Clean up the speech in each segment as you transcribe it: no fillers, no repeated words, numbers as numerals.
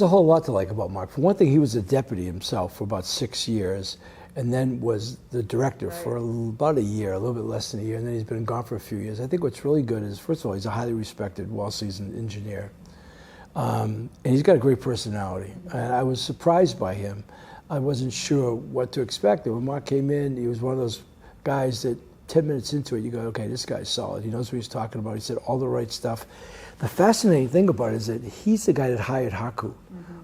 There's a whole lot to like about Mark. For one thing, he was a deputy himself for about 6 years, and then was the director for about a year, a little bit less than a year, and then he's been gone for a few years. I think what's really good is, first of all, he's a highly respected, well-seasoned engineer. And he's got a great personality. And I was surprised by him. I wasn't sure what to expect. And when Mark came in, he was one of those guys that 10 minutes into it, you go, okay, this guy's solid. He knows what he's talking about. He said all the right stuff. The fascinating thing about it is that he's the guy that hired Haku,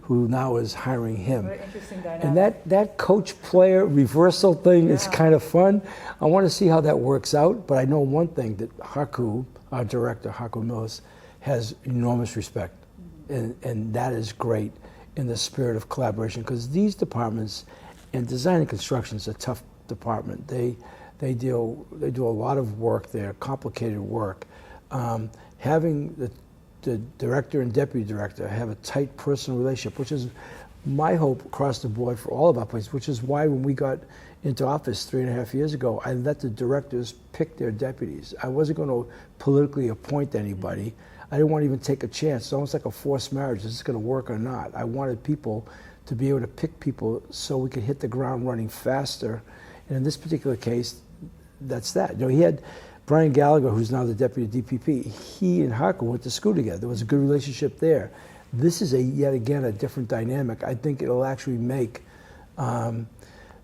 who now is hiring him. Very interesting dynamic. And that coach-player reversal thing is kind of fun. I want to see how that works out, but I know one thing, that Haku, our director, Haku Mills, has enormous respect. And that is great in the spirit of collaboration, because these departments, and design and construction is a tough department. They do a lot of work there, complicated work. Having the director and deputy director have a tight personal relationship, which is my hope across the board for all of our places, which is why when we got into office 3.5 years ago, I let the directors pick their deputies. I wasn't going to politically appoint anybody. I didn't want to even take a chance. It's almost like a forced marriage. Is this going to work or not? I wanted people to be able to pick people so we could hit the ground running faster. And in this particular case, that's that. You know, he had Brian Gallagher, who's now the deputy DPP. He and Haku went to school together. There was a good relationship there. This is yet again a different dynamic. I think it'll actually make, you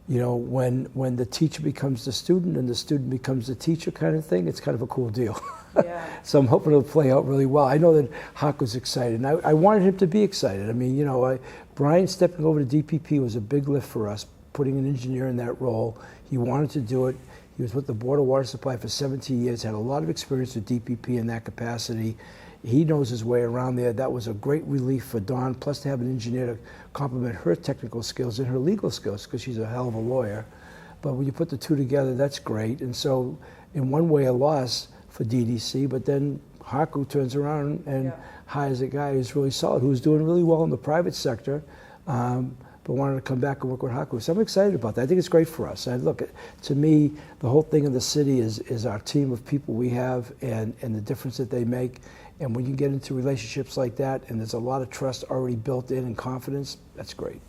know, when the teacher becomes the student and the student becomes the teacher kind of thing, it's kind of a cool deal. Yeah. So I'm hoping it'll play out really well. I know that Haku's excited, and I wanted him to be excited. I mean, you know, Brian stepping over to DPP was a big lift for us, putting an engineer in that role. He wanted to do it. He was with the Board of Water Supply for 17 years, had a lot of experience with DPP in that capacity. He knows his way around there. That was a great relief for Dawn, plus to have an engineer to complement her technical skills and her legal skills, because she's a hell of a lawyer. But when you put the two together, that's great. And so in one way, a loss for DDC, but then Haku turns around and hires a guy who's really solid, who's doing really well in the private sector, but wanted to come back and work with Haku. So I'm excited about that. I think it's great for us. And look, to me, the whole thing in the city is our team of people we have and the difference that they make. And when you get into relationships like that, and there's a lot of trust already built in and confidence, that's great.